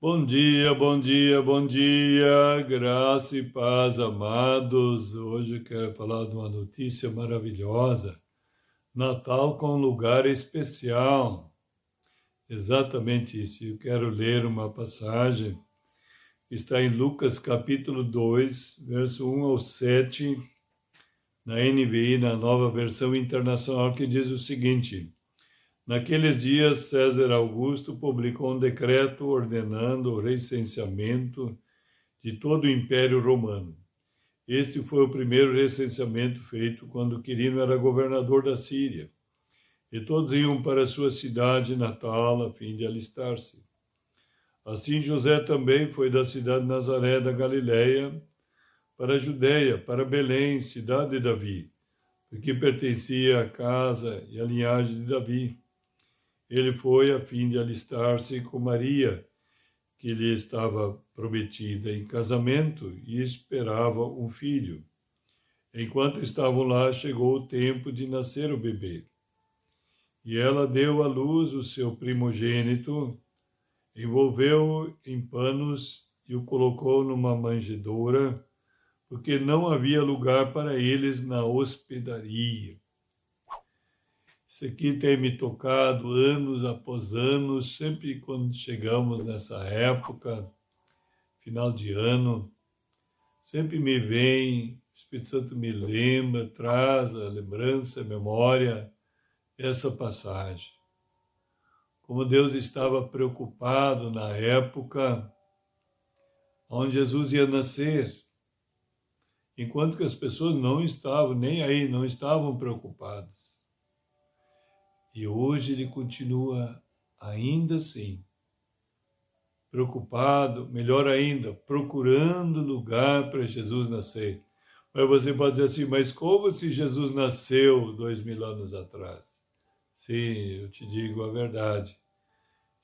Bom dia, bom dia, bom dia, graça e paz, amados. Hoje eu quero falar de uma notícia maravilhosa. Natal com lugar especial. Exatamente isso. Eu quero ler uma passagem que está em Lucas capítulo 2, verso 1 ao 7, na NVI, na Nova Versão Internacional, que diz o seguinte: Naqueles dias, César Augusto publicou um decreto ordenando o recenseamento de todo o Império Romano. Este foi o primeiro recenseamento feito quando Quirino era governador da Síria, e todos iam para sua cidade natal a fim de alistar-se. Assim José também foi da cidade de Nazaré da Galiléia para a Judéia, para Belém, cidade de Davi, porque pertencia à casa e à linhagem de Davi. Ele foi a fim de alistar-se com Maria, que lhe estava prometida em casamento e esperava um filho. Enquanto estavam lá, chegou o tempo de nascer o bebê. E ela deu à luz o seu primogênito, envolveu-o em panos e o colocou numa manjedoura, porque não havia lugar para eles na hospedaria. Isso aqui tem me tocado anos após anos, sempre quando chegamos nessa época, final de ano, sempre me vem, o Espírito Santo me lembra, traz a lembrança, a memória, essa passagem. Como Deus estava preocupado na época onde Jesus ia nascer, enquanto que as pessoas não estavam nem aí, não estavam preocupadas. E hoje ele continua ainda assim, preocupado, melhor ainda, procurando lugar para Jesus nascer. Mas você pode dizer assim, mas como se Jesus nasceu 2000 anos atrás? Sim, eu te digo a verdade.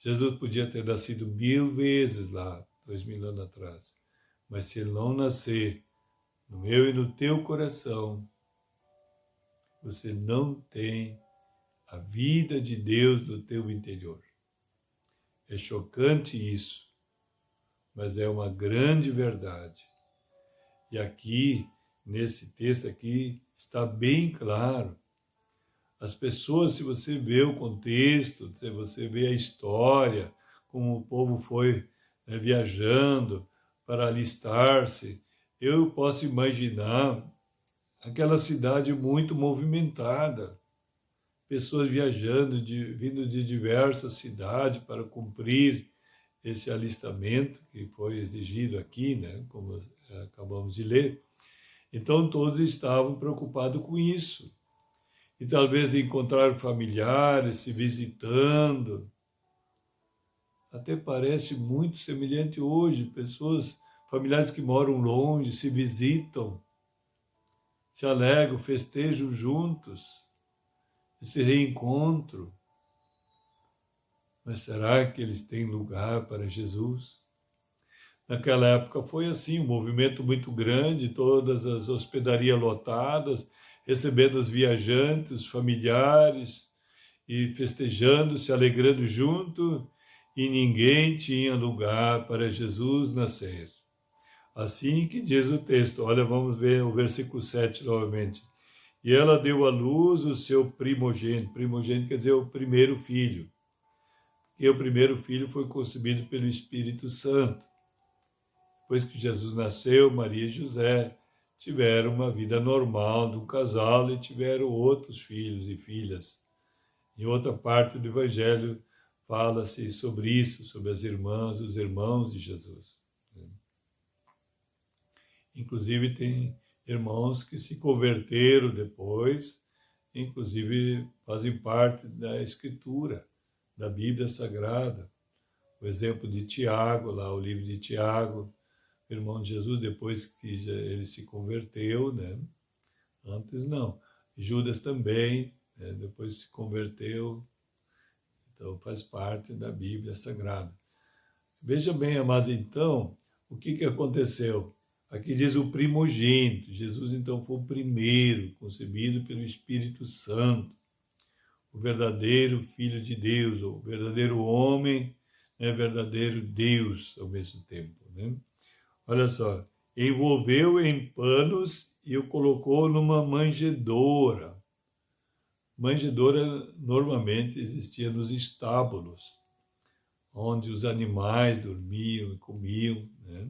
Jesus podia ter nascido 1000 vezes lá, 2000 anos atrás. Mas se ele não nascer no meu e no teu coração, você não tem a vida de Deus no teu interior. É chocante isso, mas é uma grande verdade. E aqui, nesse texto aqui, está bem claro. As pessoas, se você vê o contexto, se você vê a história, como o povo foi viajando para alistar-se, eu posso imaginar aquela cidade muito movimentada, pessoas viajando, vindo de diversas cidades para cumprir esse alistamento que foi exigido aqui, né, como acabamos de ler. Então todos estavam preocupados com isso. E talvez encontrar familiares se visitando. Até parece muito semelhante hoje, pessoas, familiares que moram longe, se visitam, se alegram, festejam juntos, esse reencontro. Mas será que eles têm lugar para Jesus? Naquela época foi assim, um movimento muito grande, todas as hospedarias lotadas, recebendo os viajantes, os familiares, e festejando, se alegrando junto, e ninguém tinha lugar para Jesus nascer. Assim que diz o texto, olha, vamos ver o versículo 7 novamente. E ela deu à luz o seu primogênito quer dizer o primeiro filho, porque o primeiro filho foi concebido pelo Espírito Santo. Depois que Jesus nasceu, Maria e José tiveram uma vida normal de um casal e tiveram outros filhos e filhas. Em outra parte do Evangelho fala-se sobre isso, sobre as irmãs, os irmãos de Jesus. Inclusive tem irmãos que se converteram depois, inclusive fazem parte da Escritura, da Bíblia Sagrada. O exemplo de Tiago, lá o livro de Tiago, o irmão de Jesus, depois que ele se converteu, né? Antes não. Judas também, né? Depois se converteu, então faz parte da Bíblia Sagrada. Veja bem, amados, então, o que aconteceu? Aqui diz o primogênito. Jesus, então, foi o primeiro, concebido pelo Espírito Santo, o verdadeiro Filho de Deus, o verdadeiro homem é verdadeiro Deus ao mesmo tempo, né? Olha só, envolveu em panos e o colocou numa manjedoura. Manjedoura normalmente existia nos estábulos, onde os animais dormiam e comiam, né?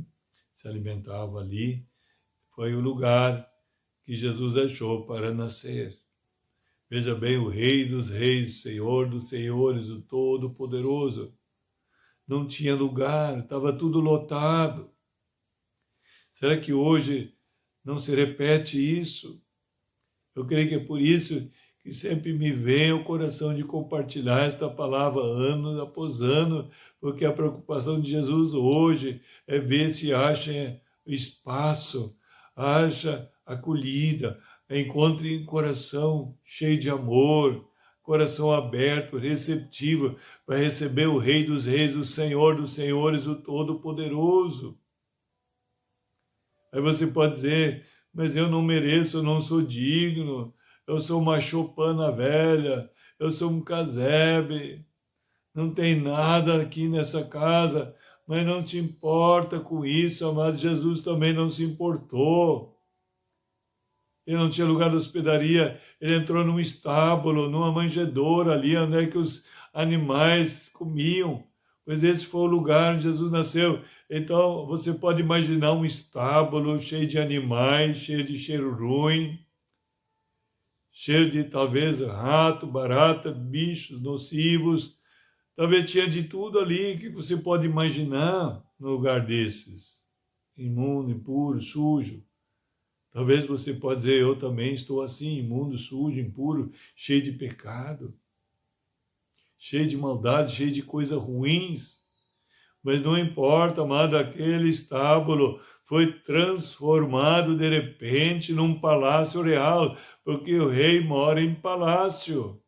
Se alimentavam ali. Foi o lugar que Jesus achou para nascer. Veja bem, o Rei dos Reis, Senhor dos Senhores, o Todo-Poderoso. Não tinha lugar, estava tudo lotado. Será que hoje não se repete isso? Eu creio que é por isso que sempre me vem ao coração de compartilhar esta palavra ano após ano, porque a preocupação de Jesus hoje é ver se acha espaço, acha acolhida, encontre um coração cheio de amor, coração aberto, receptivo, para receber o Rei dos Reis, o Senhor dos Senhores, o Todo-Poderoso. Aí você pode dizer, mas eu não mereço, eu não sou digno, eu sou uma choupana velha, eu sou um casebre, não tem nada aqui nessa casa, mas não te importa com isso, amado. Jesus também não se importou. Ele não tinha lugar de hospedaria, ele entrou num estábulo, numa manjedoura ali, onde é que os animais comiam, pois esse foi o lugar onde Jesus nasceu. Então, você pode imaginar um estábulo cheio de animais, cheio de cheiro ruim, cheio de, talvez, rato, barata, bichos nocivos. Talvez tinha de tudo ali que você pode imaginar no lugar desses. Imundo, impuro, sujo. Talvez você pode dizer, eu também estou assim, imundo, sujo, impuro, cheio de pecado, cheio de maldade, cheio de coisas ruins. Mas não importa, amado, aquele estábulo foi transformado de repente num palácio real, porque o rei mora em palácio.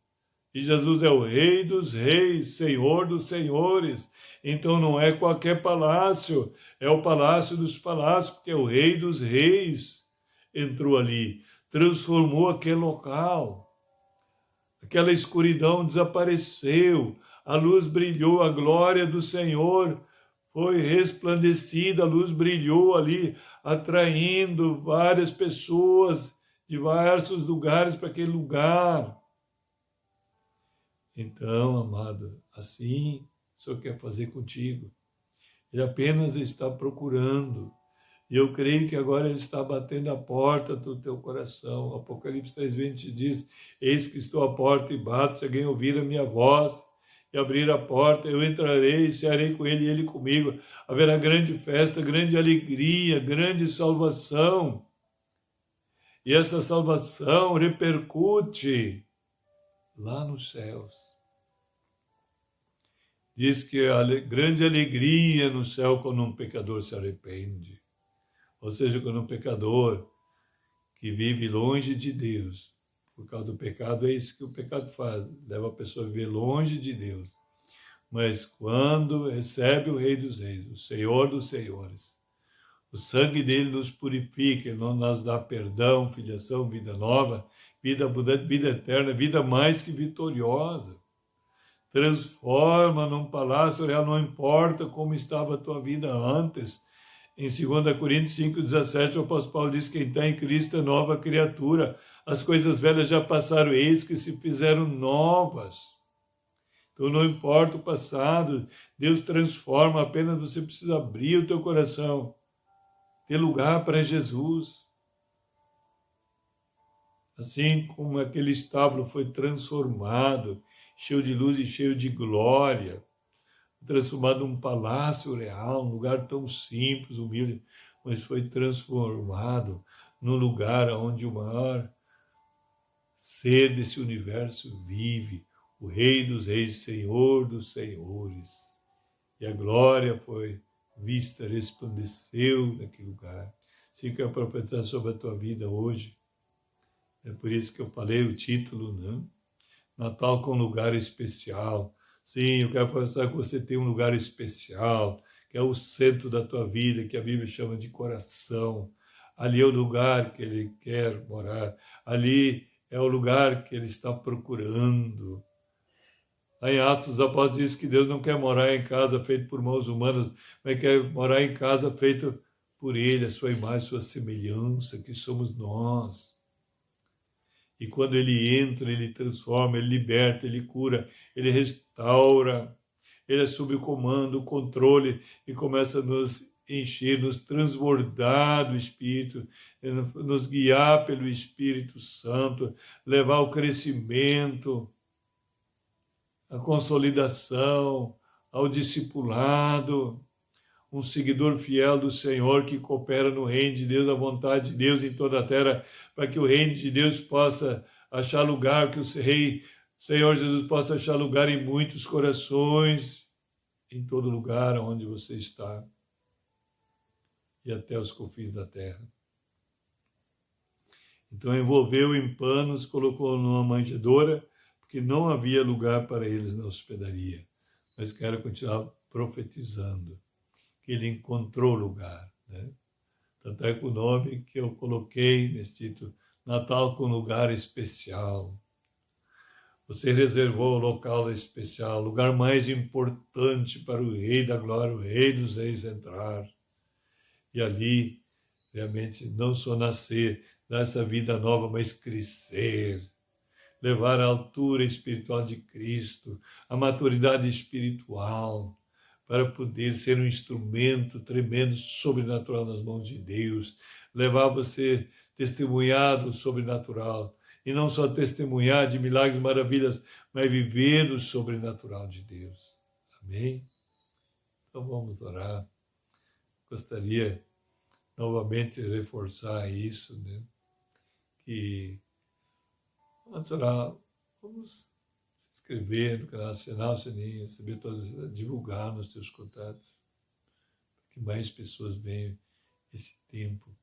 E Jesus é o Rei dos Reis, Senhor dos Senhores. Então não é qualquer palácio, é o palácio dos palácios, porque é o Rei dos Reis. Entrou ali, transformou aquele local. Aquela escuridão desapareceu, a luz brilhou, a glória do Senhor foi resplandecida, a luz brilhou ali, atraindo várias pessoas de diversos lugares para aquele lugar. Então, amado, assim o Senhor quer fazer contigo. Ele apenas está procurando. E eu creio que agora Ele está batendo a porta do teu coração. Apocalipse 3:20 diz, eis que estou à porta e bato, se alguém ouvir a minha voz e abrir a porta, eu entrarei e cearei com ele e ele comigo. Haverá grande festa, grande alegria, grande salvação. E essa salvação repercute lá nos céus. Diz que a grande alegria no céu quando um pecador se arrepende. Ou seja, quando um pecador que vive longe de Deus, por causa do pecado, é isso que o pecado faz, leva a pessoa a viver longe de Deus. Mas quando recebe o Rei dos Reis, o Senhor dos Senhores, o sangue dele nos purifica, nos dá perdão, filiação, vida nova, vida abundante, vida eterna, vida mais que vitoriosa. Transforma num palácio real, não importa como estava a tua vida antes. Em 2 Coríntios 5,17, o apóstolo Paulo diz, quem está em Cristo é nova criatura. As coisas velhas já passaram, eis que se fizeram novas. Então não importa o passado, Deus transforma, apenas você precisa abrir o teu coração, ter lugar para Jesus. Assim como aquele estábulo foi transformado, cheio de luz e cheio de glória, transformado num palácio real, um lugar tão simples, humilde, mas foi transformado num lugar onde o maior ser desse universo vive, o Rei dos Reis, Senhor dos Senhores. E a glória foi vista, resplandeceu naquele lugar. Assim que eu profetizar sobre a tua vida hoje. É por isso que eu falei o título, né? Natal com lugar especial. Sim, eu quero falar que você tem um lugar especial, que é o centro da tua vida, que a Bíblia chama de coração. Ali é o lugar que Ele quer morar. Ali é o lugar que Ele está procurando. Lá em Atos, os apóstolos dizem que Deus não quer morar em casa feita por mãos humanas, mas quer morar em casa feita por Ele, a sua imagem, a sua semelhança, que somos nós. E quando Ele entra, Ele transforma, Ele liberta, Ele cura, Ele restaura. Ele assume o comando, o controle e começa a nos encher, nos transbordar do Espírito, nos guiar pelo Espírito Santo, levar ao crescimento, à consolidação, ao discipulado, um seguidor fiel do Senhor que coopera no reino de Deus, a vontade de Deus em toda a terra, para que o reino de Deus possa achar lugar, que o Senhor Jesus possa achar lugar em muitos corações, em todo lugar onde você está, e até os confins da terra. Então envolveu em panos, colocou numa manjedoura, porque não havia lugar para eles na hospedaria. Mas quero continuar profetizando, que ele encontrou lugar, né? Tanto é que o nome que eu coloquei nesse título, Natal com lugar especial. Você reservou o local especial, o lugar mais importante para o Rei da Glória, o Rei dos Reis entrar. E ali, realmente, não só nascer, dar essa vida nova, mas crescer. Levar a altura espiritual de Cristo, a maturidade espiritual, para poder ser um instrumento tremendo, sobrenatural nas mãos de Deus. Levar você testemunhar do sobrenatural. E não só testemunhar de milagres, maravilhas, mas viver o sobrenatural de Deus. Amém? Então vamos orar. Gostaria novamente de reforçar isso, né? Que vamos orar, vamos se inscrever no canal, assinar o sininho, receber todas as vezes, divulgar nos seus contatos, para que mais pessoas venham esse tempo,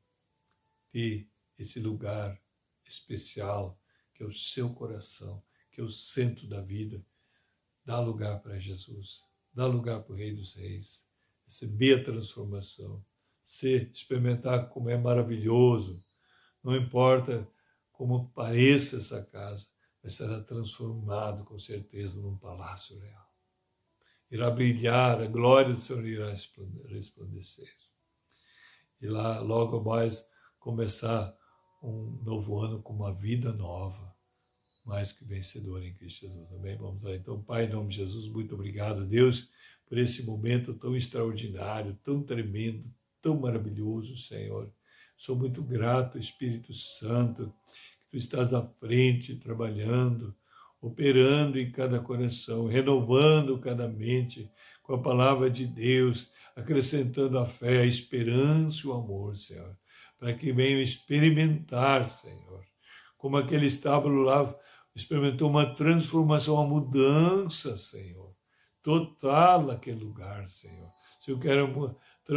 ter esse lugar especial, que é o seu coração, que é o centro da vida. Dá lugar para Jesus, dá lugar para o Rei dos Reis, receber a transformação, experimentar como é maravilhoso, não importa como pareça essa casa, mas será transformado com certeza num palácio real. Irá brilhar, a glória do Senhor irá resplandecer. E lá logo mais começar um novo ano com uma vida nova, mais que vencedora em Cristo Jesus. Amém? Vamos lá. Então, Pai, em nome de Jesus, muito obrigado, Deus, por esse momento tão extraordinário, tão tremendo, tão maravilhoso, Senhor. Sou muito grato, Espírito Santo, que Tu estás à frente, trabalhando, operando em cada coração, renovando cada mente com a palavra de Deus, acrescentando a fé, a esperança e o amor, Senhor, para que venham experimentar, Senhor, como aquele estábulo lá experimentou uma transformação, uma mudança, Senhor, total naquele lugar, Senhor. Se eu quero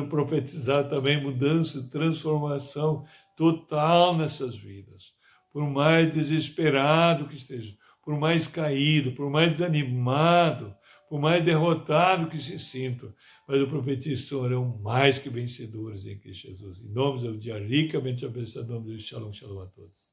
profetizar também mudança, transformação total nessas vidas, por mais desesperado que esteja, por mais caído, por mais desanimado, por mais derrotado que se sintam, mas eu profetizo, serão mais que vencedores em Cristo Jesus. Em nome de Deus, ricamente abençoado, em nome de Deus, shalom, shalom a todos.